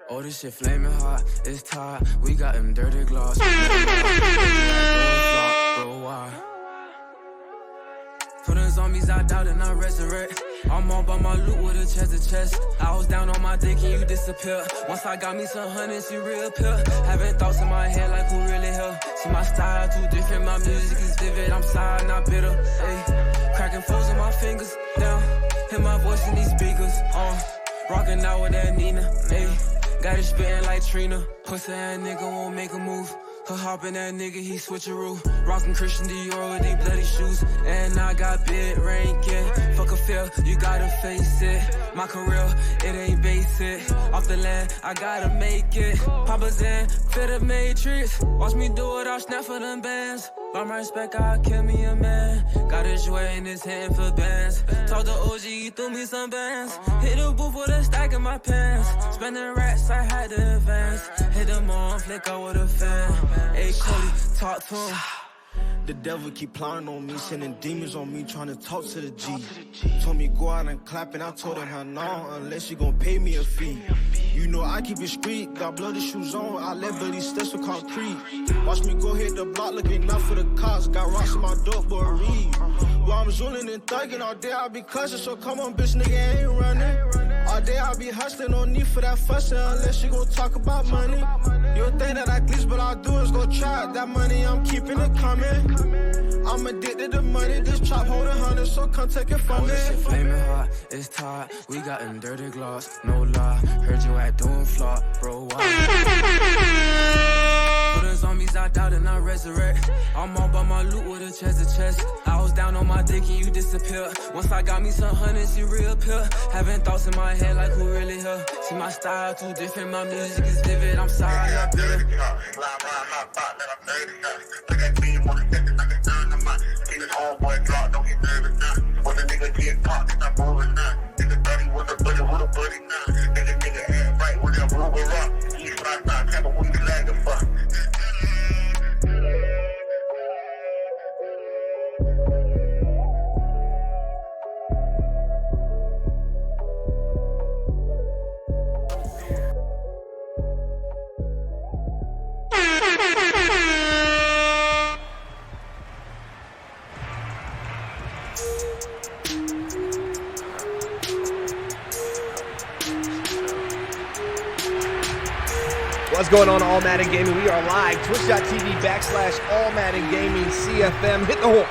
Oh, this shit flaming hot, it's tight. We got them dirty gloss. Bro, why? Put the zombies, I doubt and I resurrect. I'm all by my loot with a chest to chest. I was down on my dick and you disappear. Once I got me some hundreds, you reappear. Having thoughts in my head like who really here. See my style too different, my music is vivid. I'm sorry, not bitter. Ay, cracking foes in my fingers. Down, hear my voice in these speakers. Rocking out with that Nina. Ay, got it spitting like Trina. Pussy ass nigga won't make a move. Her hoppin' that nigga, he switcheroo. Rockin' Christian Dior with these bloody shoes. And I got big ranking. Fuck a fail, you gotta face it. My career, it ain't basic. Off the land, I gotta make it. Papa's in, fit the matrix. Watch me do it, I'll snap for them bands. By my respect, I'll kill me a man. Got a joy in his hand for bands. Talk to OG, he threw me some bands. Hit the booth with a stack in my pants. Spending rats, I had to advance. Hit them on, flick out with a fan. Hey, Cody, talk to him. The devil keep plotting on me, sending demons on me, trying to talk to the G. Told me go out and clap, and I told him how no, unless you gon' pay me a fee. You know I keep it street, got bloody shoes on, I let Billy steps with concrete. Watch me go hit the block, looking out for the cops, got rocks in my door for a read. While I'm zooming and thugging, all day I be cussing, so come on bitch, nigga, ain't running. All day I be hustling, no need for that fussing, unless you gon' talk about money. You think that I glitch, but all I do is go try that money, I'm keeping it coming. I'm addicted to money, this chop hold 100, so come take it from me. This shit flaming hot, it's tight. We got them dirty gloss, no lie. Heard you at doing flop, bro, why? Put the zombies, I doubt and I resurrect. I'm all by my loot with a chest to chest. I was down on my dick and you disappear. Once I got me some hundreds, you reappear. Having thoughts in my head like who really here. See my style too different, my music is vivid. I'm sorry, not bitter. Homeboy drop, don't get nervous now. When the nigga get popped, it's not moving now. Nigga 30 with a buddy, with a buddy now. Nigga head right with that rubber rock. You slide down, tell me what you lagging for. What's going on, All Madden Gaming? We are live, twitch.tv/All Madden Gaming CFM. Hit the horn.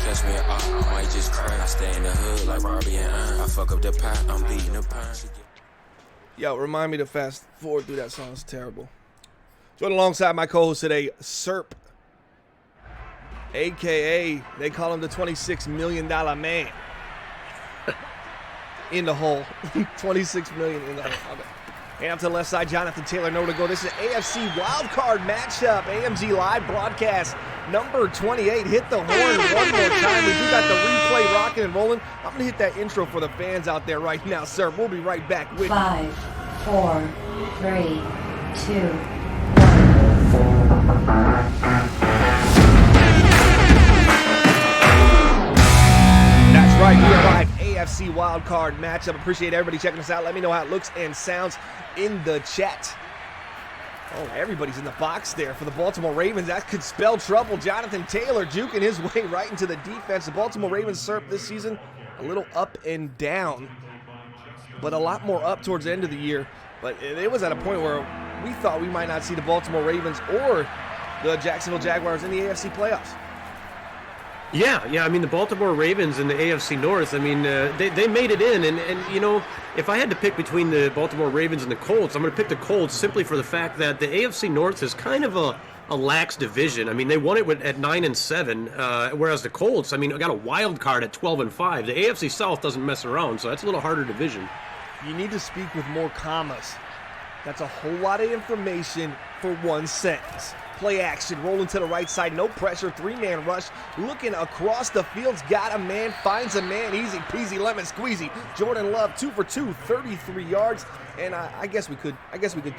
Catch me, I might just cry. I stay in the hood like Robbie and Iron. I fuck up the pot, I'm beating the pine. Yo, remind me to fast forward through that song. It's terrible. Joined alongside my co-host today, Serp, a.k.a. they call him the $26 million man. In the hole. 26 million in the hole. Okay. And up to the left side, Jonathan Taylor, nowhere to go. This is AFC Wildcard matchup. AMG live broadcast number 28. Hit the horn one more time. We do got the replay rocking and rolling. I'm going to hit that intro for the fans out there right now, sir. We'll be right back with 5, 4, 3, 2, 1. That's right, we are live. AFC Wildcard matchup. Appreciate everybody checking us out. Let me know how it looks and sounds in the chat. Oh, everybody's in the box there for the Baltimore Ravens. That could spell trouble. Jonathan Taylor juking his way right into the defense. The Baltimore Ravens served this season a little up and down, but a lot more up towards the end of the year. But it was at a point where we thought we might not see the Baltimore Ravens or the Jacksonville Jaguars in the AFC playoffs. Yeah. I mean, the Baltimore Ravens in the AFC North, I mean, they made it in. And, you know, if I had to pick between the Baltimore Ravens and the Colts, I'm going to pick the Colts simply for the fact that the AFC North is kind of a lax division. I mean, they won it at 9-7, whereas the Colts, I mean, got a wild card at 12-5. The AFC South doesn't mess around, so that's a little harder division. You need to speak with more commas. That's a whole lot of information for one sentence. Play action, rolling to the right side, no pressure, three-man rush, looking across the field's got a man, finds a man, easy peasy lemon squeezy. Jordan Love 2 for 2, 33 yards, and I guess we could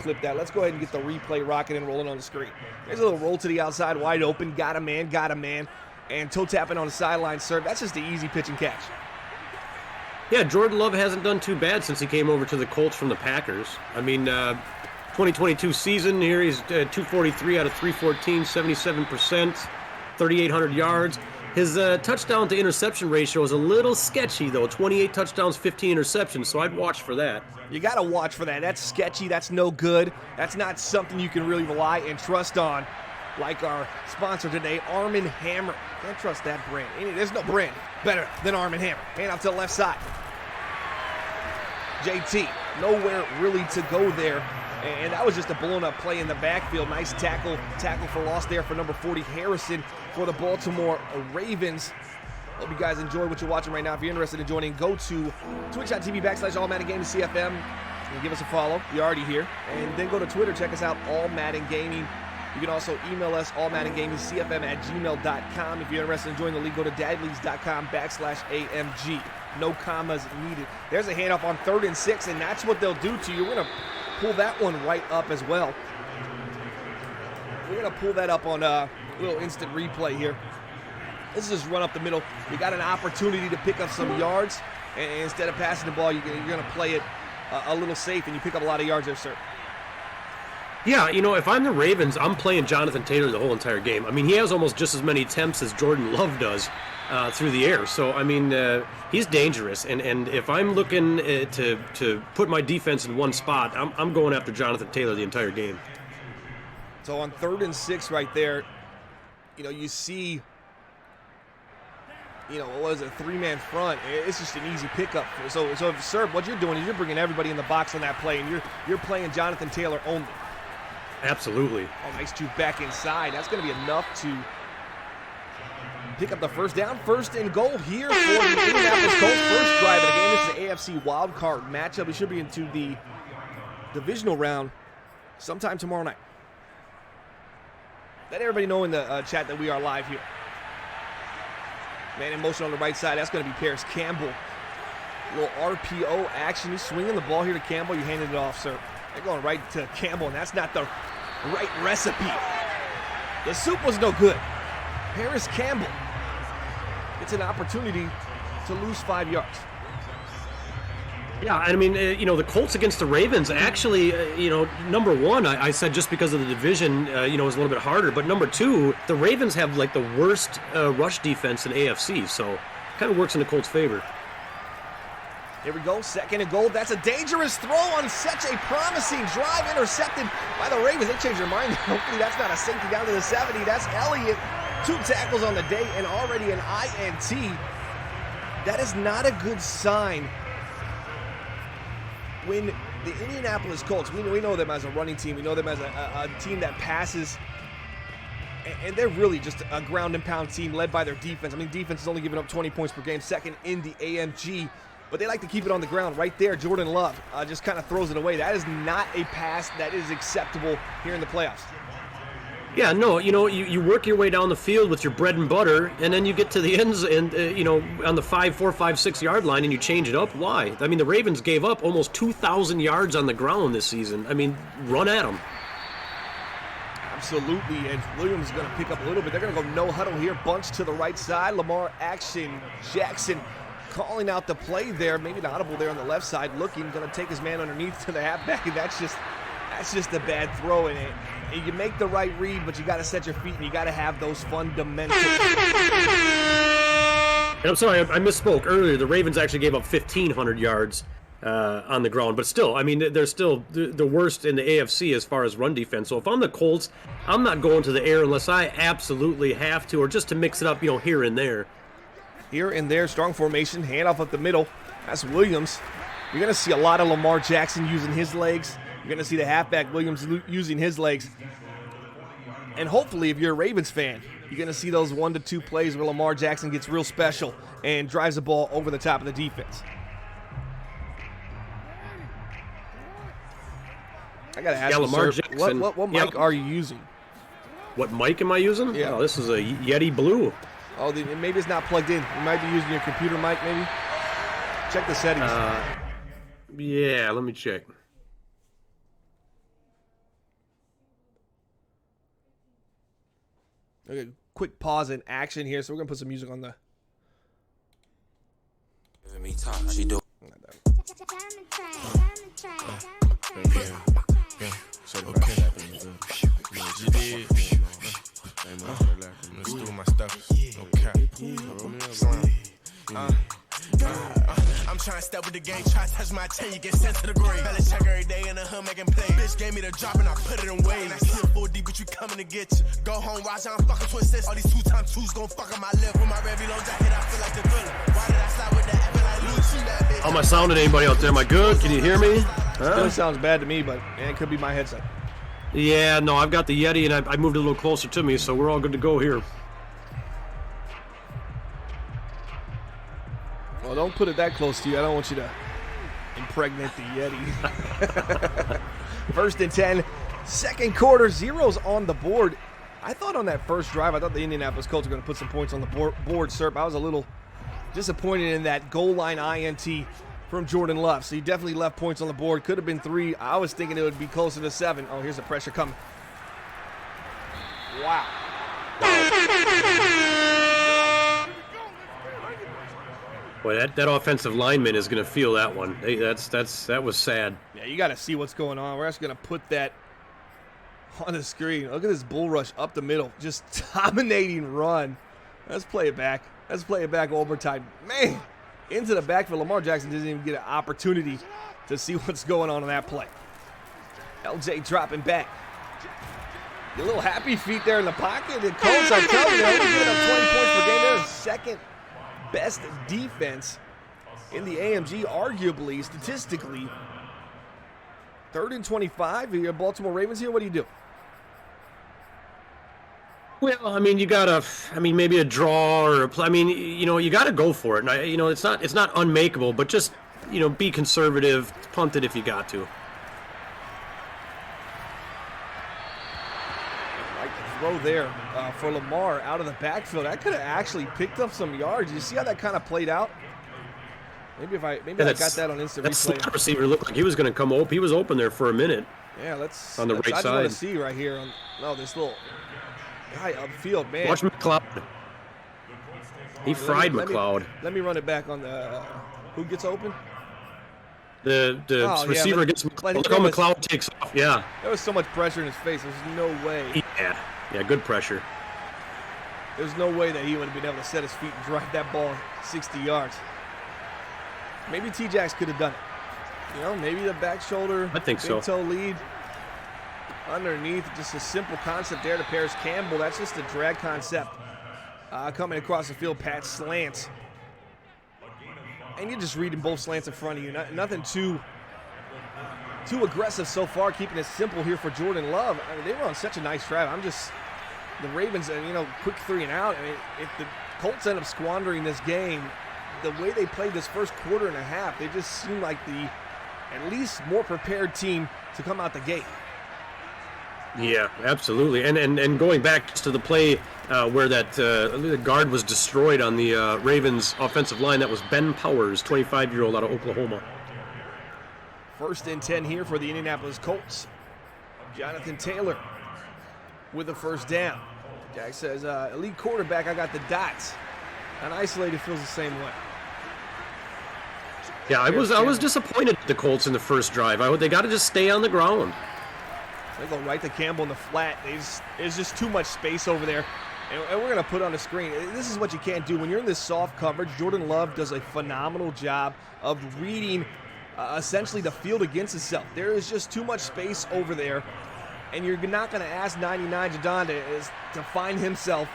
clip that. Let's go ahead and get the replay rocking and rolling on the screen. There's a little roll to the outside, wide open, got a man, and toe tapping on the sideline serve. That's just the easy pitch and catch. Yeah, Jordan Love hasn't done too bad since he came over to the Colts from the Packers. I mean, 2022 season here, he's 243 out of 314, 77%, 3,800 yards. His touchdown to interception ratio is a little sketchy, though. 28 touchdowns, 15 interceptions, so I'd watch for that. You got to watch for that. That's sketchy. That's no good. That's not something you can really rely and trust on. Like our sponsor today, Arm & Hammer. Can't trust that brand. There's no brand better than Arm & Hammer. Hand off to the left side. JT, nowhere really to go there. And that was just a blown-up play in the backfield. Nice tackle for loss there for number 40, Harrison, for the Baltimore Ravens. Hope you guys enjoy what you're watching right now. If you're interested in joining, go to twitch.tv/AllMaddenGaming and give us a follow. You're already here. And then go to Twitter. Check us out, All Madden Gaming. You can also email us, allmaddengamingcfm@gmail.com. If you're interested in joining the league, go to dadleagues.com/AMG. No commas needed. There's a handoff on 3rd and 6, and that's what they'll do to you. We're going to pull that one right up as well. We're going to pull that up on a little instant replay here. Let's just run up the middle. You got an opportunity to pick up some yards, and instead of passing the ball, you're going to play it a little safe, and you pick up a lot of yards there, sir. Yeah, you know, if I'm the Ravens, I'm playing Jonathan Taylor the whole entire game. I mean, he has almost just as many attempts as Jordan Love does through the air. So, I mean, he's dangerous. And if I'm looking to put my defense in one spot, I'm going after Jonathan Taylor the entire game. So on 3rd and 6 right there, you know, you see, you know, what was it, 3-man front. It's just an easy pickup. So sir, what you're doing is you're bringing everybody in the box on that play, and you're playing Jonathan Taylor only. Absolutely. Oh, nice juke back inside. That's going to be enough to pick up the first down. 1st and goal here for the Indianapolis Colts. First drive of the game. This is the AFC Wildcard matchup. We should be into the divisional round sometime tomorrow night. Let everybody know in the chat that we are live here. Man in motion on the right side. That's going to be Paris Campbell. A little RPO action. He's swinging the ball here to Campbell. You handed it off, sir. They're going right to Campbell, and that's not the right recipe. The soup was no good. Paris Campbell gets an opportunity to lose 5 yards. Yeah, I mean, you know, the Colts against the Ravens, actually, you know, number one, I said just because of the division, you know, is a little bit harder. But number two, the Ravens have, like, the worst rush defense in AFC, so kind of works in the Colts' favor. Here we go, 2nd and goal. That's a dangerous throw on such a promising drive, intercepted by the Ravens. They changed their mind. Hopefully that's not a safety down to the 70. That's Elliott. 2 tackles on the day and already an INT. That is not a good sign when the Indianapolis Colts, we know them as a running team. We know them as a team that passes. And they're really just a ground and pound team led by their defense. I mean, defense is only giving up 20 points per game, 2nd in the AMG. But they like to keep it on the ground. Right there, Jordan Love just kind of throws it away. That is not a pass that is acceptable here in the playoffs. Yeah, no, you know, you work your way down the field with your bread and butter, and then you get to the ends and, you know, on the 4, 5, 6 yard line, and you change it up. Why? I mean, the Ravens gave up almost 2,000 yards on the ground this season. I mean, run at them. Absolutely, and Williams is going to pick up a little bit. They're going to go no huddle here, bunch to the right side. Lamar action, Jackson calling out the play there, maybe an audible there on the left side, looking, going to take his man underneath to the halfback, and that's just a bad throw. And you make the right read, but you got to set your feet, and you got to have those fundamentals. And I'm sorry, I misspoke earlier. The Ravens actually gave up 1,500 yards on the ground, but still, I mean, they're still the worst in the AFC as far as run defense. So if I'm the Colts, I'm not going to the air unless I absolutely have to, or just to mix it up, you know, here and there. Here and there, strong formation, handoff up the middle. That's Williams. You're going to see a lot of Lamar Jackson using his legs. You're going to see the halfback Williams using his legs. And hopefully, if you're a Ravens fan, you're going to see those 1 to 2 plays where Lamar Jackson gets real special and drives the ball over the top of the defense. I got to ask you, Lamar sir, Jackson. what mic are you using? What mic am I using? Yeah. Oh, this is a Yeti Blue. Oh, maybe it's not plugged in. You might be using your computer mic, maybe. Check the settings. Yeah, let me check. Okay, quick pause in action here. So we're going to put some music on the... me talk, she do. You did. Let's do my stuff. I'm trying to step with the game, try to touch my chain, you get sent to the grave. Fella check every day in the hood making plays. Bitch gave me the drop and I put it in waves. I see a 4D, but you coming to get you. Go home, watch, I'm fucking to assist. All these 2x2s gon' fuck up my lip. With my Revy low jacket, I feel like the villain. Why did I slide with that Evan like Lucci, that bitch? How am I sounding? Anybody out there? Am I good? Can you hear me? Still sounds bad to me, but man, it could be my headset. Yeah, no, I've got the Yeti, and I moved a little closer to me, so we're all good to go here. Well, don't put it that close to you. I don't want you to impregnate the Yeti. 1st and 10, second quarter, zeros on the board. I thought on that first drive, I thought the Indianapolis Colts were going to put some points on the board, Serp. I was a little disappointed in that goal line INT from Jordan Love. So he definitely left points on the board. Could have been 3. I was thinking it would be closer to 7. Oh, here's the pressure coming. Wow. Boy, that offensive lineman is going to feel that one. Hey, that was sad. Yeah, you got to see what's going on. We're just going to put that on the screen. Look at this bull rush up the middle. Just dominating run. Let's play it back. Let's play it back overtime. Man, into the backfield. Lamar Jackson doesn't even get an opportunity to see what's going on in that play. LJ dropping back. A little happy feet there in the pocket. The Colts, I'm telling you, they're only giving up 20 points per game. They're the second best defense in the AMG, arguably, statistically. 3rd and 25. You're Baltimore Ravens here. What do you do? Well, I mean, you gotta. I mean, maybe a draw or a play. I mean, you gotta go for it. And it's not unmakeable, but just be conservative, punt it if you got to. Throw there for Lamar out of the backfield. That could have actually picked up some yards. You see how that kind of played out? Maybe I got that on instant replay. That receiver looked like he was going to come open. He was open there for a minute. Yeah, let's on the right side. I just want to see right here. This little guy upfield, man. Watch McLeod. He fried McLeod. Let me run it back on the who gets open. The receiver gets McLeod. Look how McLeod takes off. Yeah. There was so much pressure in his face. There's no way. Yeah, good pressure. There's no way that he would have been able to set his feet and drive that ball 60 yards. Maybe T-Jax could have done it. Maybe the back shoulder, I think big toe lead underneath. Just a simple concept there to Paris Campbell. That's just a drag concept coming across the field. Pat slants. And you're just reading both slants in front of you. Nothing too aggressive so far, keeping it simple here for Jordan Love. I mean, they were on such a nice drive. The Ravens, quick 3 and out. I mean, if the Colts end up squandering this game, the way they played this first quarter and a half, they just seem like the at least more prepared team to come out the gate. Yeah, absolutely. And going back to the play where the guard was destroyed on the Ravens offensive line, that was Ben Powers, 25-year-old out of Oklahoma. 1st and 10 here for the Indianapolis Colts. Jonathan Taylor with the first down. Jack says, elite quarterback, I got the dots. Unisolated feels the same way. Yeah, I was disappointed at the Colts in the first drive. They got to just stay on the ground. They go right to Campbell in the flat. There's just too much space over there. And we're going to put on the screen. This is what you can't do. When you're in this soft coverage, Jordan Love does a phenomenal job of reading essentially the field against itself. There is just too much space over there. And you're not going to ask 99 Jadon to find himself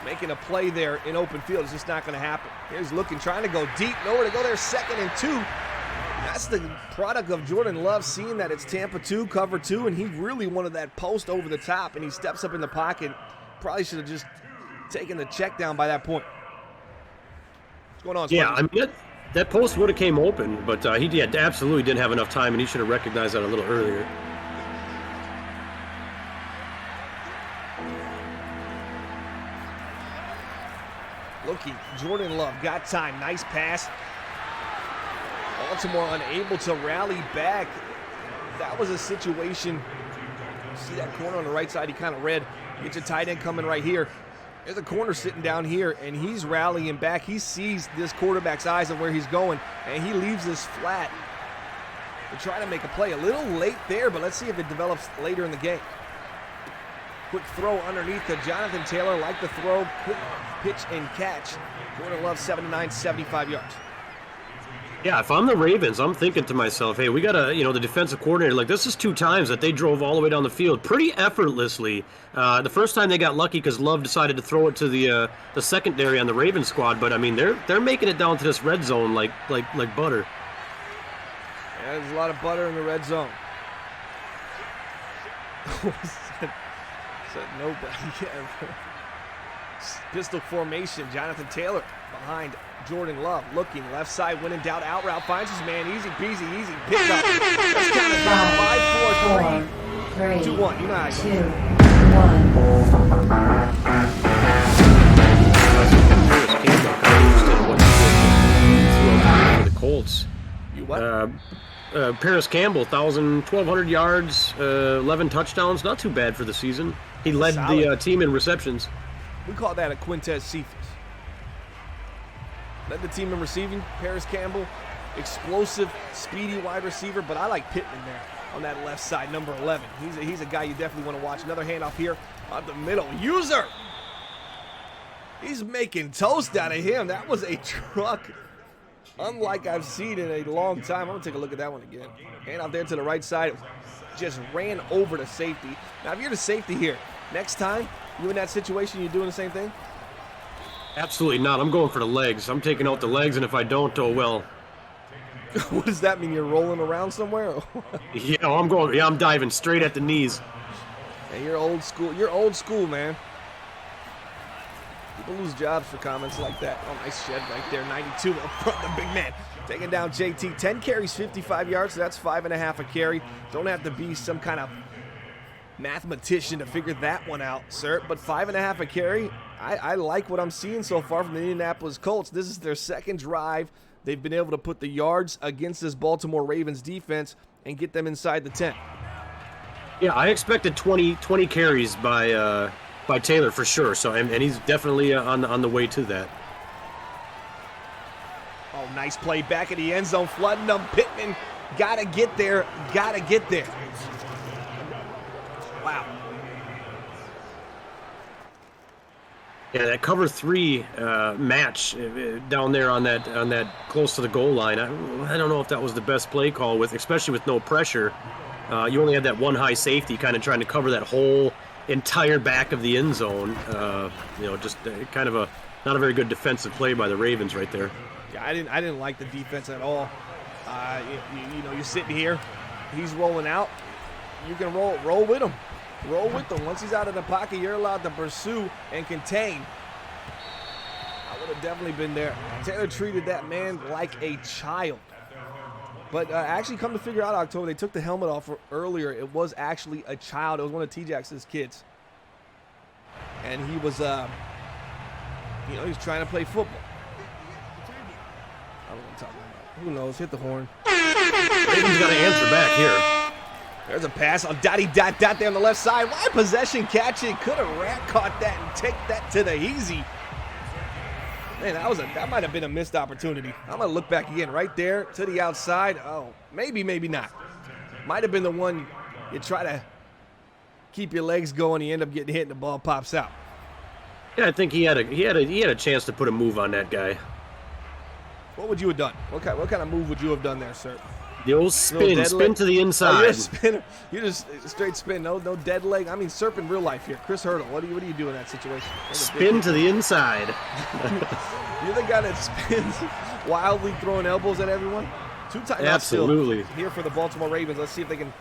making a play there in open field. It's just not going to happen. Here's looking, trying to go deep. Nowhere to go there. 2nd and 2. That's the product of Jordan Love seeing that it's Tampa 2, cover 2, and he really wanted that post over the top, and he steps up in the pocket. Probably should have just taken the check down by that point. What's going on, Sparky? Yeah, I mean, that post would have came open, but he absolutely didn't have enough time, and he should have recognized that a little earlier. Looking, Jordan Love got time. Nice pass. Baltimore unable to rally back. That was a situation. See that corner on the right side? He kind of read. Get your tight end coming right here. There's a corner sitting down here, and he's rallying back. He sees this quarterback's eyes and where he's going, and he leaves this flat to try to make a play. A little late there, but let's see if it develops later in the game. Quick throw underneath to Jonathan Taylor. Like the throw, quick pitch and catch. Jordan Love, 7-9, 75 yards. Yeah, if I'm the Ravens, I'm thinking to myself, hey, we got to, the defensive coordinator, like this is 2 times that they drove all the way down the field pretty effortlessly. The first time they got lucky because Love decided to throw it to the secondary on the Ravens squad, but I mean they're making it down to this red zone like butter. Yeah, there's a lot of butter in the red zone. said nobody. Pistol formation. Jonathan Taylor behind Jordan Love, looking left side, when in doubt, out route, finds his man, easy peasy, easy pick up. Let's count it down. 5, 4, 3, 2, 1. You know how it goes. 2, 1. For the Colts. You what? Paris Campbell, 1,200 yards, 11 touchdowns. Not too bad for the season. He led the team in receptions. We call that a Quintez Cephas. Led the team in receiving. Paris Campbell, explosive, speedy wide receiver, but I like Pittman there on that left side, number 11. He's a guy you definitely want to watch. Another handoff here on the middle. User! He's making toast out of him. That was a truck unlike I've seen in a long time. I'm going to take a look at that one again. Handoff there to the right side. Just ran over to safety. Now, if you're the safety here, next time you in that situation, you doing the same thing? Absolutely not. I'm going for the legs. I'm taking out the legs, and if I don't, oh well. What does that mean? You're rolling around somewhere? Yeah, I'm diving straight at the knees. Hey, you're old school. You're old school, man. People lose jobs for comments like that. Oh, nice shed right there. 92 up front, the big man. Taking down JT. 10 carries, 55 yards. So that's 5.5 a carry. Don't have to be some kind of mathematician to figure that one out, sir. But 5.5 a carry. I like what I'm seeing so far from the Indianapolis Colts. This is their second drive. They've been able to put the yards against this Baltimore Ravens defense and get them inside the 10. Yeah, I expected 20 carries by Taylor for sure. So and he's definitely on the way to that. Oh, nice play back in the end zone, flooding them. Pittman gotta get there. Wow. Yeah, that cover 3 match down there on that close to the goal line. I don't know if that was the best play call, especially with no pressure. You only had that one high safety kind of trying to cover that whole entire back of the end zone. Just kind of not a very good defensive play by the Ravens right there. Yeah, I didn't like the defense at all. You're sitting here, he's rolling out. You can roll with him. Roll with him. Once he's out of the pocket, you're allowed to pursue and contain. I would have definitely been there. Taylor treated that man like a child. But actually, come to figure out, October, they took the helmet off earlier. It was actually a child. It was one of T-Jax's kids. And he was, he was trying to play football. I don't know what I'm talking about. Who knows? Hit the horn. Ravens got to answer back here. There's a pass on Dotty Dot there on the left side. Why possession catch it? Could have rat caught that and take that to the easy. Man, that might have been a missed opportunity. I'm going to look back again right there to the outside. Oh, maybe not. Might have been the one you try to keep your legs going. You end up getting hit and the ball pops out. Yeah, I think he had a chance to put a move on that guy. What would you have done? What kind of move would you have done there, sir? The old spin to the inside. Oh, you're a spinner. You just straight spin, no dead leg. I mean, Serp in real life here. Chris Hurdle, what do you do in that situation? Spin to the inside. You're the guy that spins wildly, throwing elbows at everyone. 2 times absolutely here for the Baltimore Ravens. Let's see if they can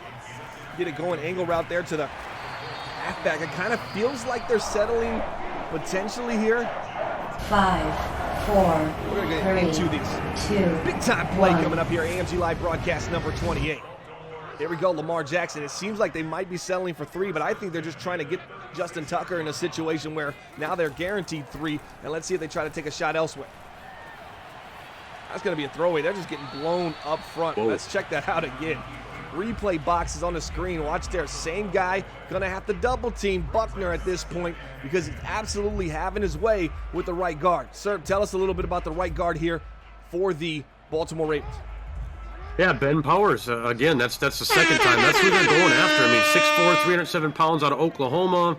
get it going. Angle route there to the halfback. It kind of feels like they're settling potentially here. 5, 4, We're going to get 3, into these 2, big time play 1. coming up here. AMG Live broadcast number 28. Here we go, Lamar Jackson. It seems like they might be settling for 3, but I think they're just trying to get Justin Tucker in a situation where now they're guaranteed 3, and let's see if they try to take a shot elsewhere. That's going to be a throwaway. They're just getting blown up front. Whoa. Let's check that out again. replay box is on the screen. Watch there, same guy, gonna have to double team Buckner at this point because he's absolutely having his way with the right guard. Sir, tell us a little bit about the right guard here for the Baltimore Ravens. Yeah, Ben Powers. Again, that's the second time. That's who they're going after. I mean, 6'4", 307 pounds out of Oklahoma.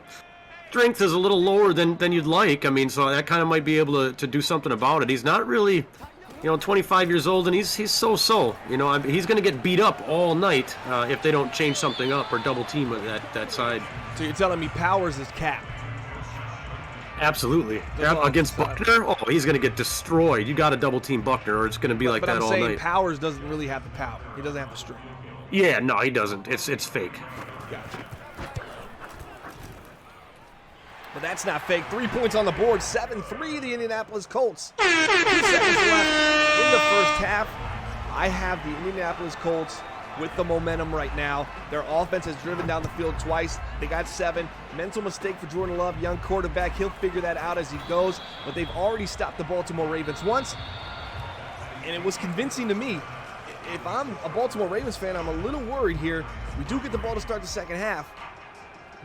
Strength is a little lower than you'd like. I mean, so that kind of might be able to do something about it. He's not really, 25 years old, and he's so-so. He's going to get beat up all night if they don't change something up or double team that side. So you're telling me Powers is capped? Absolutely. Against Buckner, he's going to get destroyed. You got to double team Buckner, or it's going to be like that all night. I'm saying Powers doesn't really have the power. He doesn't have the strength. Yeah, no, he doesn't. It's fake. Gotcha. But that's not fake. 3 points on the board. 7-3 the Indianapolis Colts. 2 seconds left in the first half. I have the Indianapolis Colts with the momentum right now. Their offense has driven down the field twice. They got 7. Mental mistake for Jordan Love, young quarterback. He'll figure that out as he goes. But they've already stopped the Baltimore Ravens once. And it was convincing to me. If I'm a Baltimore Ravens fan, I'm a little worried here. We do get the ball to start the second half,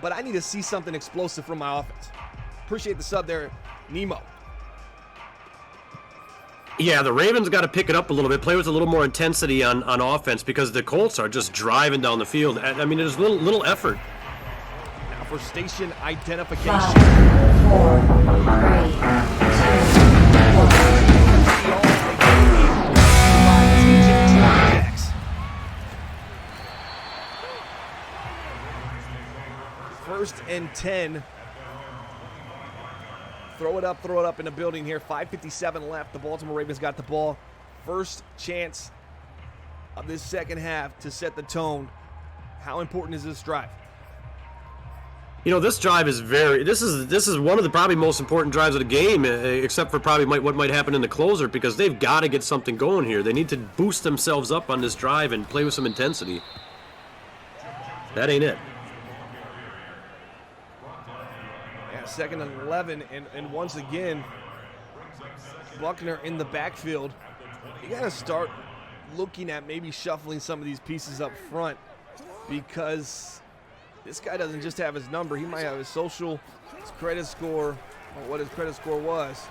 but I need to see something explosive from my offense. Appreciate the sub there, Nemo. Yeah, the Ravens got to pick it up a little bit, play with a little more intensity on offense because the Colts are just driving down the field. I mean, there's little effort. Now for station identification. 5, 4, 3, 2, 1. First and 10. Throw it up in the building here. 5:57 left. The Baltimore Ravens got the ball. First chance of this second half to set the tone. How important is this drive? This drive is this is one of the probably most important drives of the game, except for probably what might happen in the closer, because they've got to get something going here. They need to boost themselves up on this drive and play with some intensity. That ain't it. Second and 11, and once again, Buckner in the backfield. You got to start looking at maybe shuffling some of these pieces up front, because this guy doesn't just have his number. He might have his social, his credit score, or what his credit score was.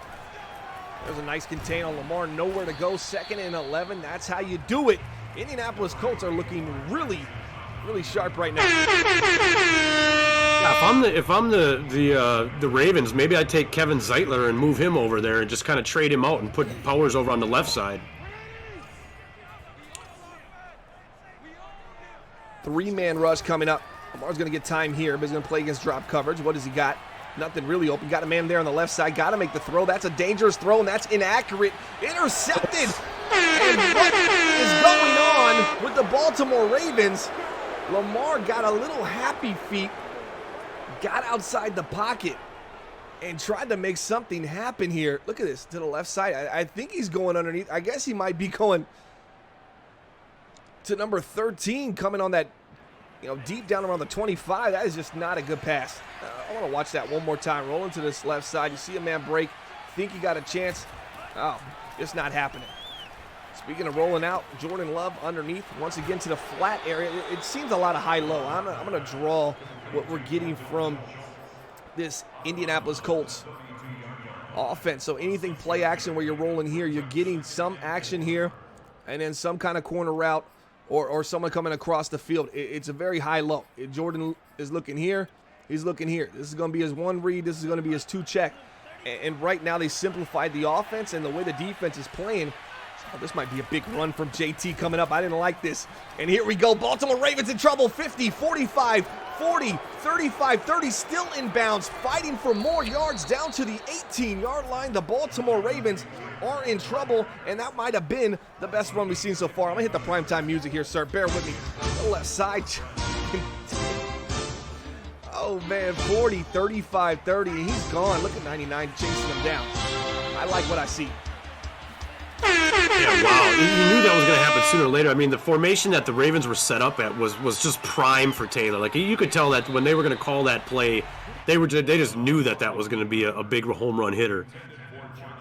There's a nice contain on Lamar, nowhere to go. Second and 11, that's how you do it. Indianapolis Colts are looking really, really sharp right now. Yeah, if I'm the Ravens, maybe I'd take Kevin Zeitler and move him over there and just kind of trade him out and put Powers over on the left side. 3-man rush coming up. Lamar's going to get time here, but he's going to play against drop coverage. What does he got? Nothing really open. Got a man there on the left side. Got to make the throw. That's a dangerous throw, and that's inaccurate. Intercepted. And what is going on with the Baltimore Ravens? Lamar got a little happy feet, got outside the pocket, and tried to make something happen here. Look at this, to the left side. I think he's going underneath. I guess he might be going to number 13, coming on that, deep down around the 25. That is just not a good pass. I want to watch that one more time. Rolling to this left side. You see a man break. Think he got a chance. Oh, it's not happening. Speaking of rolling out, Jordan Love underneath, once again to the flat area. It seems a lot of high-low. I'm going to draw what we're getting from this Indianapolis Colts offense. So anything play action where you're rolling here, you're getting some action here, and then some kind of corner route or someone coming across the field. It's a very high-low. Jordan is looking here. He's looking here. This is going to be his one read. This is going to be his two check. And right now they simplified the offense, and the way the defense is playing, this might be a big run from JT coming up. I didn't like this. And here we go. Baltimore Ravens in trouble. 50, 45, 40, 35, 30. Still in bounds. Fighting for more yards down to the 18-yard line. The Baltimore Ravens are in trouble. And that might have been the best run we've seen so far. I'm going to hit the primetime music here, sir. Bear with me. The left side. Oh, man. 40, 35, 30. And he's gone. Look at 99 chasing him down. I like what I see. Yeah, wow. You knew that was going to happen sooner or later. I mean, the formation that the Ravens were set up at was just prime for Taylor. Like, you could tell that when they were going to call that play, they just knew that was going to be a big home run hitter.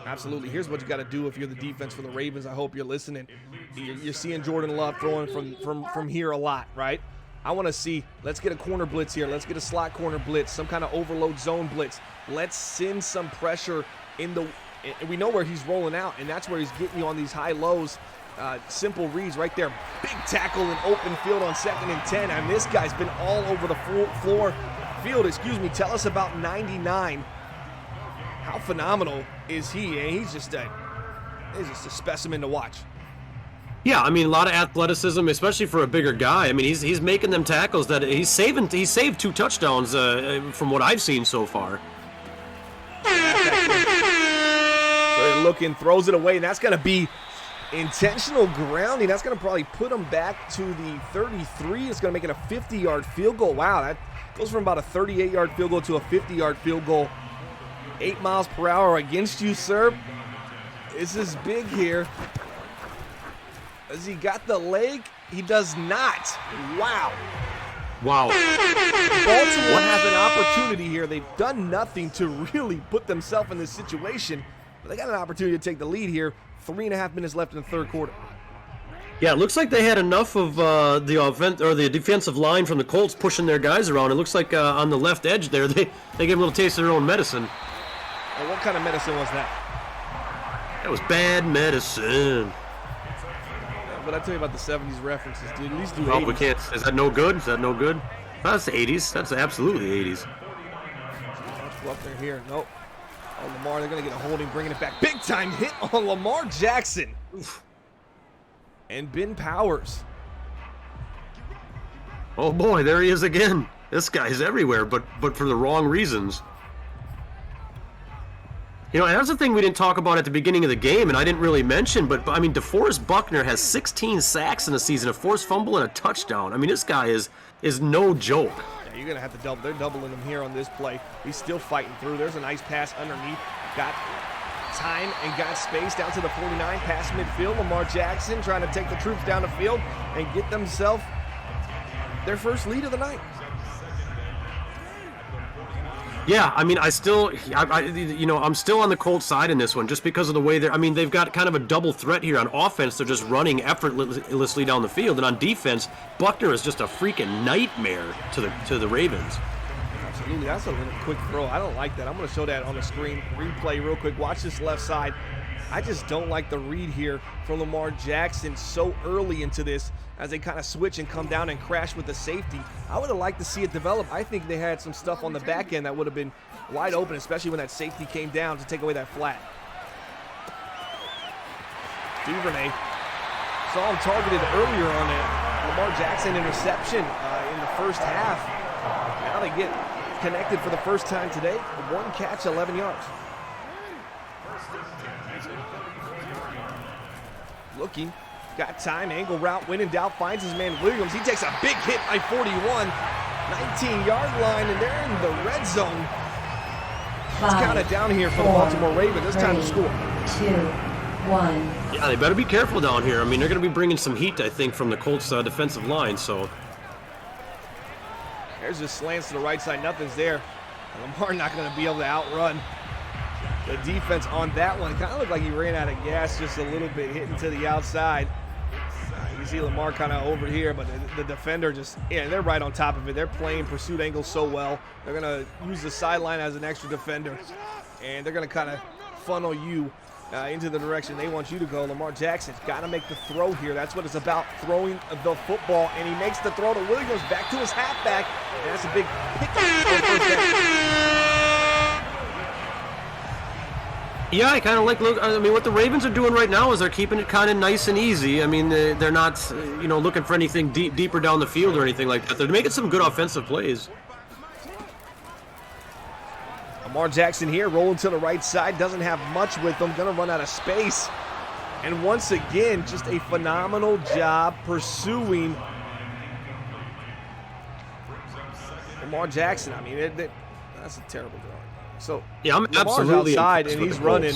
Absolutely. Here's what you got to do if you're the defense for the Ravens. I hope you're listening. You're seeing Jordan Love throwing from here a lot, right? I want to see, let's get a corner blitz here. Let's get a slot corner blitz, some kind of overload zone blitz. Let's send some pressure in the – we know where he's rolling out, and that's where he's getting you on these high-lows. Simple reads right there. Big tackle in open field on 2nd and 10. And this guy's been all over the field. Tell us about 99. How phenomenal is he? And he's just a specimen to watch. Yeah, I mean, a lot of athleticism, especially for a bigger guy. I mean, he's making them tackles that he saved 2 touchdowns from what I've seen so far. So looking, throws it away, and that's going to be intentional grounding. That's going to probably put him back to the 33. It's going to make it a 50-yard field goal. Wow, that goes from about a 38-yard field goal to a 50-yard field goal. 8 miles per hour against you, sir. This is big here. Has he got the leg? He does not. Wow. Wow. Baltimore has an opportunity here. They've done nothing to really put themselves in this situation, but they got an opportunity to take the lead here. 3.5 minutes left in the third quarter. Yeah, it looks like they had enough of the defensive line from the Colts pushing their guys around. It looks like on the left edge there, they gave a little taste of their own medicine. And what kind of medicine was that? That was bad medicine. But I tell you about the 70s references, dude. At least do 80s. Oh, we can't. Is that no good? Is that no good? That's the 80s. That's absolutely 80s. Let's go up there here. Nope. Oh, Lamar, they're going to get a holding, bringing it back. Big time hit on Lamar Jackson. Oof. And Ben Powers. Oh, boy, there he is again. This guy's everywhere, but for the wrong reasons. You know, and that's the thing we didn't talk about at the beginning of the game, and I didn't really mention, but I mean, DeForest Buckner has 16 sacks in the season, a forced fumble, and a touchdown. I mean, this guy is no joke. Yeah, you're going to have to double. They're doubling him here on this play. He's still fighting through. There's a nice pass underneath. Got time and got space down to the 49, past midfield. Lamar Jackson trying to take the troops down the field and get themselves their first lead of the night. Yeah, I mean, I'm still on the Colts side in this one just because of the way they've got kind of a double threat here. On offense, they're just running effortlessly down the field, and on defense, Buckner is just a freaking nightmare to the Ravens. Absolutely, that's a little quick throw. I don't like that. I'm going to show that on the screen. Replay real quick. Watch this left side. I just don't like the read here from Lamar Jackson so early into this as they kind of switch and come down and crash with the safety. I would have liked to see it develop. I think they had some stuff on the back end that would have been wide open, especially when that safety came down to take away that flat. Duvernay saw him targeted earlier on a Lamar Jackson interception in the first half. Now they get connected for the first time today. 1 catch, 11 yards. Looking, got time, angle route, winning doubt, finds his man Williams. He takes a big hit by 41, 19-yard line, and they're in the red zone. Let's count it down here for the Baltimore Ravens. It's time to score. 2, 1. Yeah, they better be careful down here. I mean, they're going to be bringing some heat, I think, from the Colts defensive line, so. There's just slants to the right side, nothing's there. Lamar not going to be able to outrun the defense on that one. Kind of looked like he ran out of gas just a little bit, hitting to the outside. You see Lamar kind of over here, but the defender they're right on top of it. They're playing pursuit angle so well. They're going to use the sideline as an extra defender, and they're going to kind of funnel you into the direction they want you to go. Lamar Jackson's got to make the throw here. That's what it's about, throwing the football, and he makes the throw to Williams back to his halfback, and that's a big pickup on first down. Yeah, I kind of like. Look, I mean, what the Ravens are doing right now is they're keeping it kind of nice and easy. I mean, they're not, looking for anything deeper down the field or anything like that. They're making some good offensive plays. Lamar Jackson here, rolling to the right side, doesn't have much with them, gonna run out of space. And once again, just a phenomenal job pursuing Lamar Jackson. I mean, that's a terrible draw. So yeah, I'm Lamar's absolutely outside, and he's running,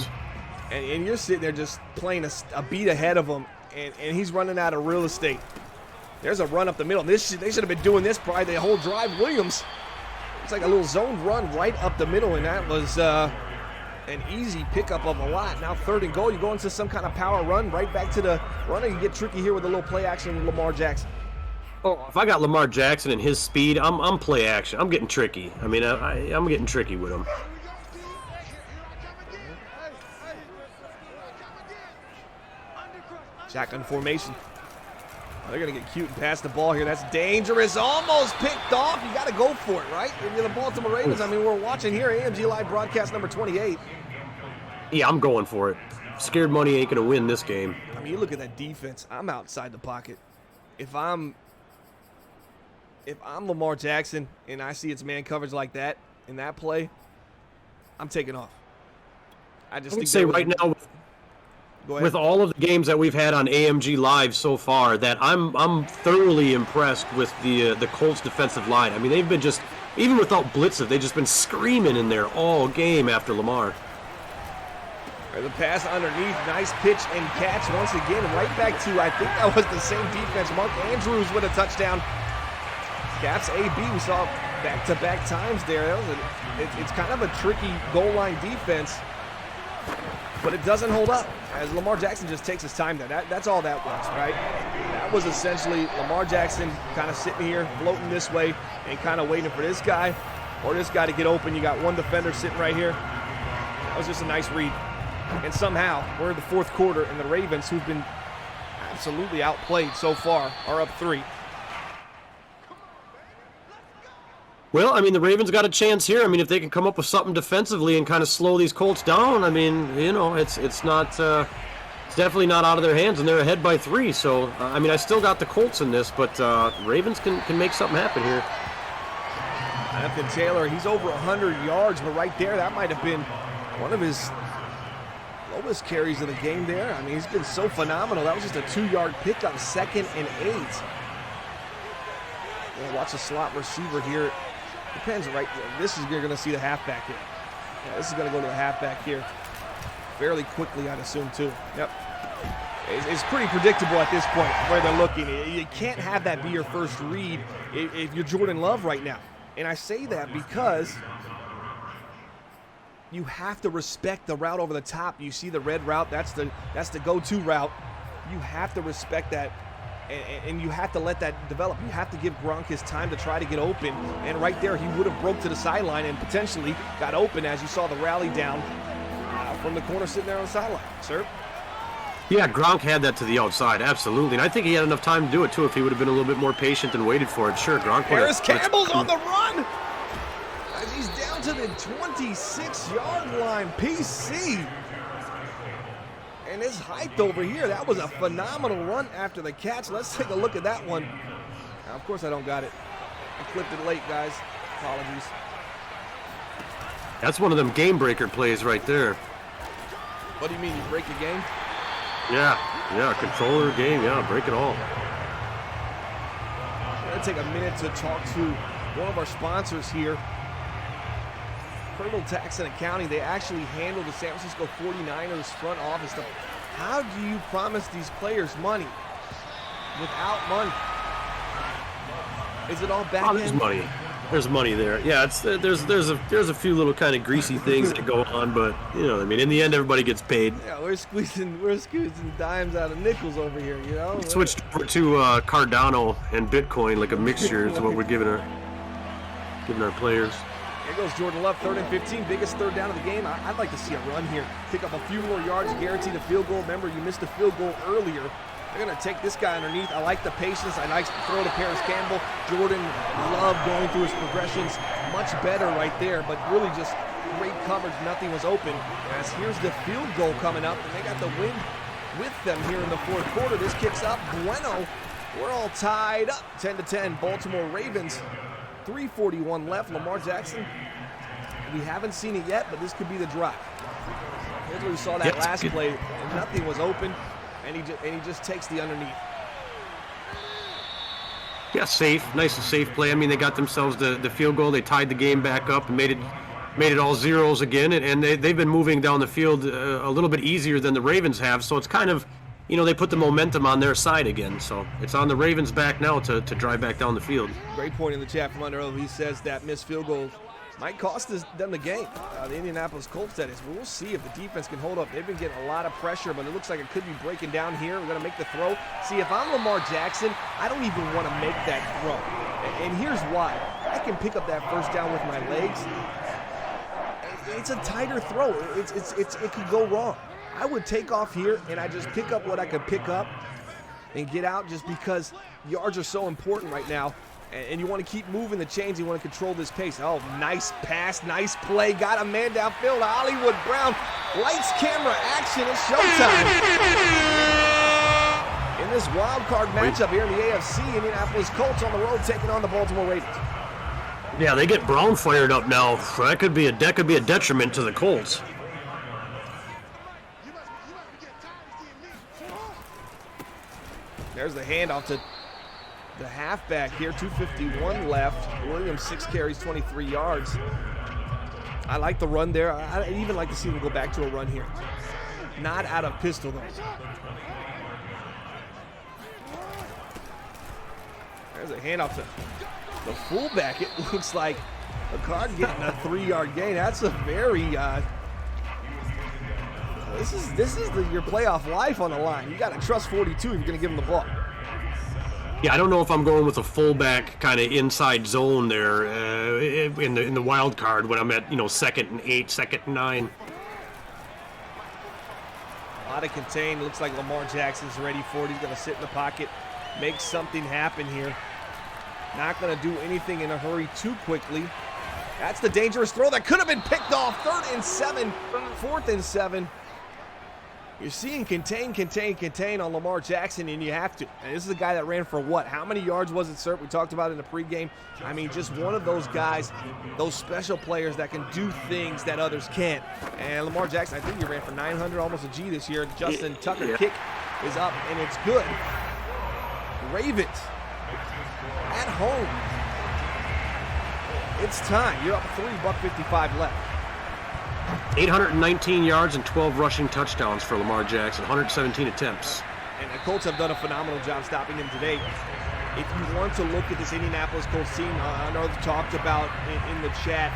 and you're sitting there just playing a beat ahead of him, and he's running out of real estate. There's a run up the middle. They should have been doing this probably the whole drive. Williams, it's like a little zone run right up the middle, and that was an easy pickup of a lot. Now 3rd and goal, you go into some kind of power run, right back to the runner. You get tricky here with a little play action with Lamar Jackson. Oh, if I got Lamar Jackson and his speed, I'm play action. I'm getting tricky. I mean, I'm getting tricky with him. Shotgun formation. They're going to get cute and pass the ball here. That's dangerous. Almost picked off. You got to go for it, right? If you're the Baltimore Ravens, I mean, we're watching here, AMG Live broadcast number 28. Yeah, I'm going for it. Scared money ain't going to win this game. I mean, you look at that defense. I'm outside the pocket. If I'm Lamar Jackson and I see it's man coverage like that in that play, I'm taking off. I would say right now, with all of the games that we've had on AMG Live so far, that I'm thoroughly impressed with the Colts defensive line. I mean, they've been just, even without blitzes, they've just been screaming in there all game after Lamar. The pass underneath, nice pitch and catch once again, right back to, I think that was the same defense. Mark Andrews with a touchdown. Caps AB, we saw back-to-back times there. It's kind of a tricky goal line defense, but it doesn't hold up as Lamar Jackson just takes his time there. That's all that was, right? That was essentially Lamar Jackson kind of sitting here, floating this way, and kind of waiting for this guy or this guy to get open. You got one defender sitting right here. That was just a nice read. And somehow, we're in the 4th quarter, and the Ravens, who've been absolutely outplayed so far, are up 3. Well, I mean, the Ravens got a chance here. I mean, if they can come up with something defensively and kind of slow these Colts down, I mean, you know, it's definitely not out of their hands, and they're ahead by 3. So, I mean, I still got the Colts in this, but Ravens can make something happen here. Jonathan Taylor, he's over 100 yards, but right there, that might have been one of his lowest carries of the game there. I mean, he's been so phenomenal. That was just a 2-yard pickup, 2nd and 8. Watch the slot receiver here. Depends, right? This is, you're going to see the halfback here. Yeah, this is going to go to the halfback here fairly quickly, I'd assume, too. Yep. It's pretty predictable at this point where they're looking. You can't have that be your first read if you're Jordan Love right now. And I say that because you have to respect the route over the top. You see the red route, that's the go-to route. You have to respect that, and you have to let that develop. You have to give Gronk his time to try to get open, and right there he would have broke to the sideline and potentially got open as you saw the rally down from the corner sitting there on the sideline. Sir? Yeah, Gronk had that to the outside, absolutely. And I think he had enough time to do it, too, if he would have been a little bit more patient and waited for it. Sure, Gronk would have. Harris Campbell's on the run! As he's down to the 26-yard line. PC. And his height over here, that was a phenomenal run after the catch. Let's take a look at that one. Now, of course I don't got it. I clipped it late, guys. Apologies. That's one of them game-breaker plays right there. What do you mean, you break a game? Yeah, controller game, yeah, break it all. I'm going to take a minute to talk to one of our sponsors here. Colonel Tax and Accounting, they actually handle the San Francisco 49ers front office stuff. How do you promise these players money without money? Is it all back end? There's money. There's money there. Yeah, there's a few little kind of greasy things that go on, but you know, I mean, in the end, everybody gets paid. Yeah, we're squeezing dimes out of nickels over here, you know. We switched over to Cardano and Bitcoin, like a mixture, is what we're giving our players. Here goes Jordan Love, 3rd and 15, biggest third down of the game. I'd like to see a run here. Pick up a few more yards, guarantee the field goal. Remember, you missed the field goal earlier. They're going to take this guy underneath. I like the patience. I like the throw to Paris Campbell. Jordan Love going through his progressions. Much better right there, but really just great coverage. Nothing was open. As here's the field goal coming up, and they got the wind with them here in the 4th quarter. This kicks up. Bueno. We're all tied up. 10-10. Baltimore Ravens. 3:41 left. Lamar Jackson. We haven't seen it yet, but this could be the drive. Here's where we saw that last play, and nothing was open. And he just takes the underneath. Yeah, safe, nice and safe play. I mean, they got themselves the field goal. They tied the game back up and made it all zeros again. And they've been moving down the field a little bit easier than the Ravens have. So it's kind of, you know, they put the momentum on their side again. So it's on the Ravens' back now to drive back down the field. Great point in the chat from Under Oath. He says that missed field goal Might cost them the game. The Indianapolis Colts, that is. But we'll see if the defense can hold up. They've been getting a lot of pressure, but it looks like it could be breaking down here. We're going to make the throw. See, if I'm Lamar Jackson, I don't even want to make that throw. And here's why. I can pick up that first down with my legs. It's a tighter throw. It could go wrong. I would take off here, and I just pick up what I could pick up and get out, just because yards are so important right now. And you want to keep moving the chains. You want to control this pace. Oh, nice pass, nice play. Got a man downfield. Hollywood Brown. Lights, camera, action. It's showtime. In this wild card matchup here in the AFC, Indianapolis Colts on the road taking on the Baltimore Ravens. Yeah, they get Brown fired up now. That could be a detriment to the Colts. There's the handoff to the halfback here. 2:51 left. Williams, 6 carries, 23 yards. I like the run there. I'd even like to see them go back to a run here. Not out of pistol, though. There's a handoff to the fullback. It looks like a card getting a 3-yard gain. That's a very this is your playoff life on the line. You got to trust 42 if you're going to give him the ball. Yeah, I don't know if I'm going with a fullback kind of inside zone there in the wild card when I'm at 2nd and 8, 2nd and 9. A lot of contain. Looks like Lamar Jackson's ready for it. He's going to sit in the pocket, make something happen here. Not going to do anything in a hurry too quickly. That's the dangerous throw that could have been picked off. 3rd and 7, 4th and 7. You're seeing contain on Lamar Jackson, and you have to. And this is a guy that ran for what? How many yards was it, sir? We talked about it in the pregame. I mean, just one of those guys, those special players that can do things that others can't. And Lamar Jackson, I think he ran for 900, almost a G this year. Justin Tucker kick is up, and it's good. Ravens at home. It's time. You're up 3, $1.55 left. 819 yards and 12 rushing touchdowns for Lamar Jackson, 117 attempts. And the Colts have done a phenomenal job stopping him today. If you want to look at this Indianapolis Colts team, I know they've talked about in the chat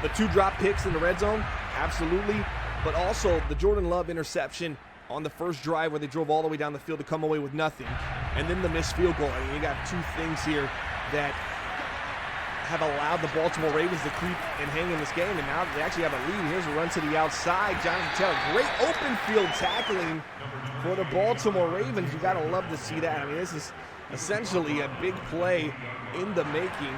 the 2 drop picks in the red zone, absolutely, but also the Jordan Love interception on the first drive where they drove all the way down the field to come away with nothing, and then the missed field goal. I mean, you got 2 things here that have allowed the Baltimore Ravens to creep and hang in this game, and now they actually have a lead. Here's a run to the outside. Jonathan Taylor, great open field tackling for the Baltimore Ravens. You got to love to see that. I mean, this is essentially a big play in the making.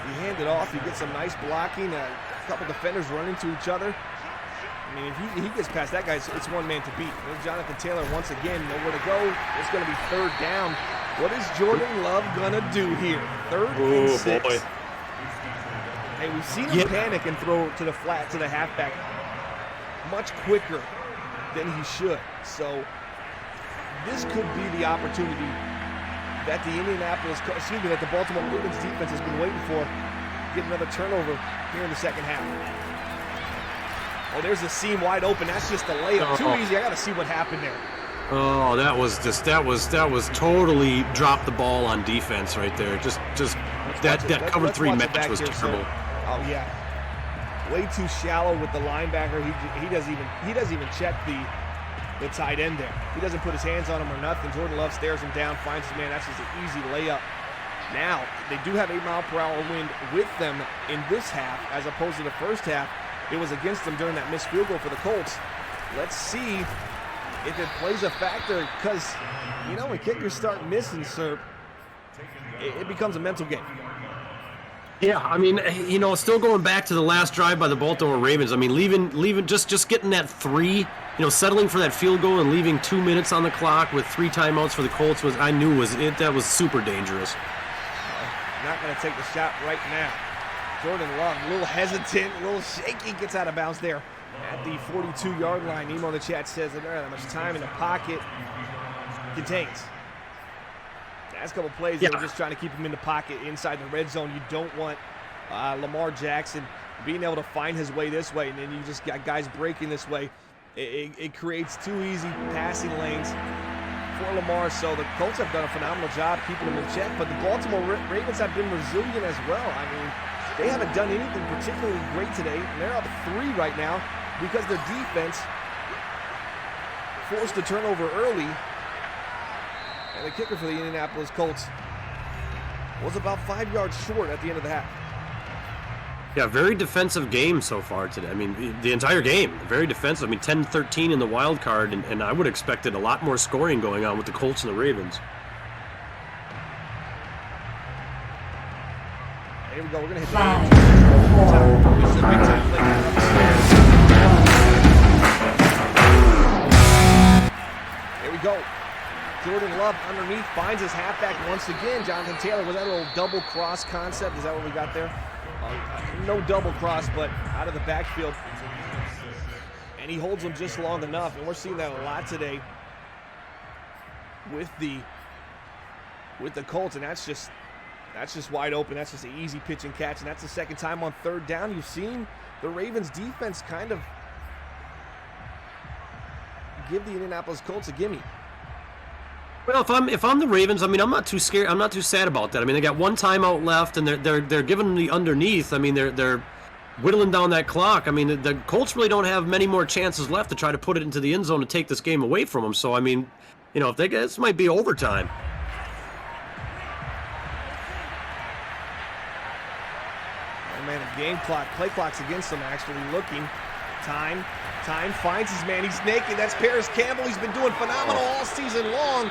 You hand it off, you get some nice blocking, a couple defenders run into each other. I mean, if he gets past that guy, it's one man to beat. There's Jonathan Taylor once again, nowhere to go. It's going to be 3rd down. What is Jordan Love going to do here? 3rd and 6. Boy. Hey, we've seen him panic and throw to the flat, to the halfback much quicker than he should. So this could be the opportunity that that the Baltimore Ravens defense has been waiting for. Get another turnover here in the second half. Oh, there's a seam wide open. That's just a layup. Too easy. I got to see what happened there. Oh, that was totally drop the ball on defense right there. Just that cover 3 match was terrible. Oh yeah, way too shallow with the linebacker. He doesn't even check the tight end there. He doesn't put his hands on him or nothing. Jordan Love stares him down, finds his man. That's just an easy layup. Now they do have 8-mile-per-hour wind with them in this half, as opposed to the first half. It was against them during that missed field goal for the Colts. Let's see if it plays a factor, because, when kickers start missing, sir, it becomes a mental game. Yeah, I mean, still going back to the last drive by the Baltimore Ravens. I mean, leaving just getting that 3, settling for that field goal and leaving 2 minutes on the clock with 3 timeouts for the Colts that was super dangerous. Not going to take the shot right now. Jordan Love, a little hesitant, a little shaky, gets out of bounds there at the 42-yard line. Nemo in the chat says that there isn't much time in the pocket. Contains. Last couple plays, they were just trying to keep him in the pocket inside the red zone. You don't want Lamar Jackson being able to find his way this way, and then you just got guys breaking this way. It creates 2 easy passing lanes for Lamar. So the Colts have done a phenomenal job keeping them in check, but the Baltimore Ravens have been resilient as well. I mean, they haven't done anything particularly great today, and they're up 3 right now because their defense forced a turnover early. And the kicker for the Indianapolis Colts was about 5 yards short at the end of the half. Yeah, very defensive game so far today. I mean, the entire game, very defensive. I mean, 10-13 in the wild card, and I would have expected a lot more scoring going on with the Colts and the Ravens. Here we go. We're going to hit the 5, 4, This is a big time play. Here we go. Jordan Love underneath finds his halfback once again. Jonathan Taylor, was that a little double cross concept? Is that what we got there? No double cross, but out of the backfield. And he holds him just long enough. And we're seeing that a lot today with the Colts. And that's just wide open. That's just an easy pitch and catch. And that's the second time on 3rd down. You've seen the Ravens defense kind of give the Indianapolis Colts a gimme. Well, if I'm the Ravens, I mean, I'm not too scared. I'm not too sad about that. I mean, they got 1 timeout left, and they're giving them the underneath. I mean, they're whittling down that clock. I mean, the Colts really don't have many more chances left to try to put it into the end zone to take this game away from them. So, I mean, you know, if they this might be overtime. Oh man, the game clock, play clock's against them. Actually, looking, time finds his man. He's naked. That's Paris Campbell. He's been doing phenomenal all season long.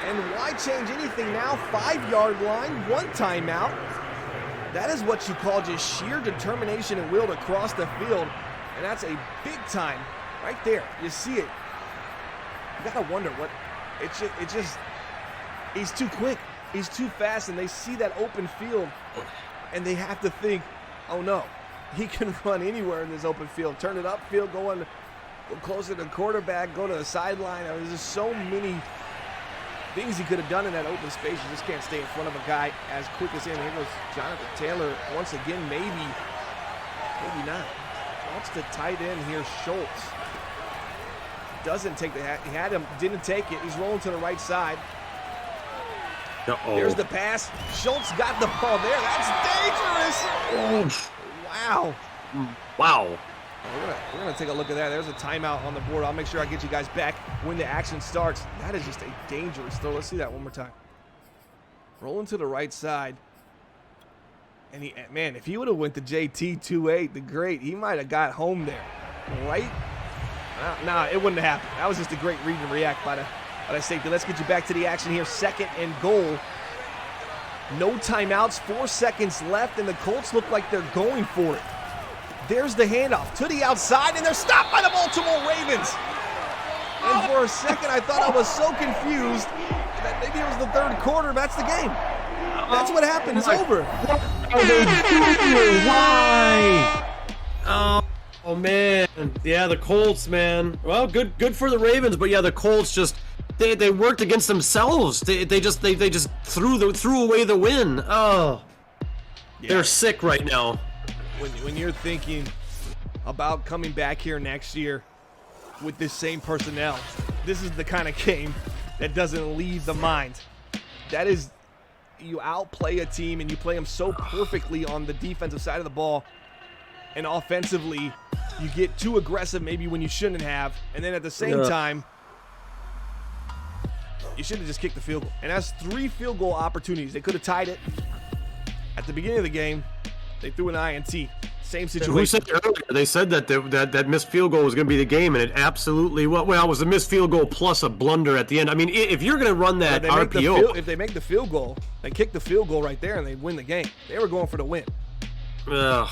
And why change anything now? 5-yard line, 1 timeout. That is what you call just sheer determination and will to cross the field. And that's a big time right there. You see it. You gotta wonder what, it's just, he's too quick. He's too fast, and they see that open field, and they have to think, oh no, he can run anywhere in this open field. Turn it upfield, go closer to the quarterback, go to the sideline. I mean, there's just so many things he could have done in that open space. You just can't stay in front of a guy as quick as him. Here goes Jonathan Taylor once again, maybe not. What's the tight end here, Schultz? Doesn't take the hat. He had him, didn't take it. He's rolling to the right side. There's the pass. Schultz got the ball there. That's dangerous. Wow. Wow. We're gonna take a look at that. There's a timeout on the board. I'll make sure I get you guys back when the action starts. That is just a dangerous throw. Let's see that one more time. Rolling to the right side. And man, if he would have went to JT 2-8, the great, he might have got home there. Right? Nah, it wouldn't have happened. That was just a great read and react by the safety. Let's get you back to the action here. 2nd and goal. No timeouts, 4 seconds left, and the Colts look like they're going for it. There's the handoff to the outside, and they're stopped by the Baltimore Ravens. And for a second, I thought I was so confused that maybe it was the 3rd quarter. That's the game. That's what happened. It's over. Why? Oh man. Yeah, the Colts, man. Well, good for the Ravens, but yeah, the Colts just they worked against themselves. They just threw away the win. Oh. Yeah. They're sick right now. When you're thinking about coming back here next year with this same personnel, this is the kind of game that doesn't leave the mind. That is, you outplay a team and you play them so perfectly on the defensive side of the ball, and offensively you get too aggressive maybe when you shouldn't have, and then at the same time you should have just kicked the field goal. And that's 3 field goal opportunities. They could have tied it at the beginning of the game. They threw an INT. Same situation. Who said earlier? They said that missed field goal was going to be the game, and it absolutely well it was a missed field goal plus a blunder at the end. I mean, if you're going to run that RPO, if they make the field goal, they kick the field goal right there, and they win the game. They were going for the win. Ugh.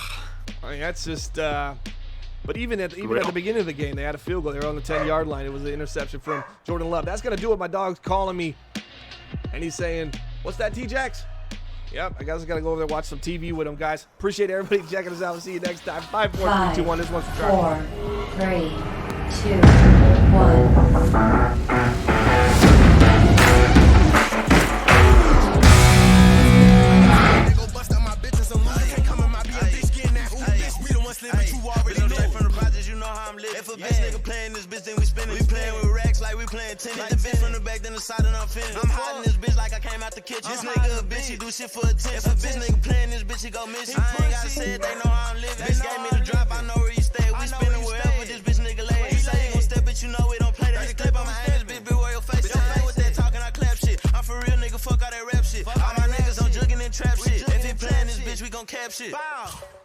I mean, that's just. But even at the beginning of the game, they had a field goal. They were on the 10-yard line. It was an interception from Jordan Love. That's going to do it. My dog's calling me, and he's saying, "What's that, T-Jax?" Yep, I guess I got to go over there and watch some TV with him, guys. Appreciate everybody checking us out. We'll see you next time. 5, 4, 3, 2, 1. This one's for Charlie. 4, 3, 2, 1. If a bitch nigga playing this bitch, then we spinning. We playing with racks like we playing tennis. Hit the bitch from the back, then the side, and I'm finished. I'm hiding this bitch like I came out the kitchen. This nigga a bitch, he do shit for attention. If a bitch nigga playing this bitch, he go missing. I ain't gotta say it, they know how I'm living. Bitch gave me the drop, I know where you stay. We spinning wherever this bitch nigga lay. He say he gon' step, bitch, you know we don't play that. The clip on my ass, bitch, beware your face. Don't play with that talking, I clap shit. I'm for real, nigga, fuck all that rap shit. All my niggas on jugging and trap shit. If he playing this bitch, we gon' cap shit.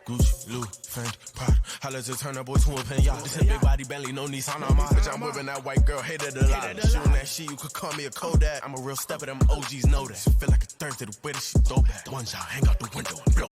Gucci, Louis, Fendi, Prada. Holla to turn that boy to a pinata. This a big body Bentley, no Nissan on my bitch. I'm whipping that white girl, hated a lot. Shooting that shit, you could call me a Kodak. I'm a real stepper, them OGs know that. She feel like a Thursday, the way that she throw back. One shot, hang out the window and blow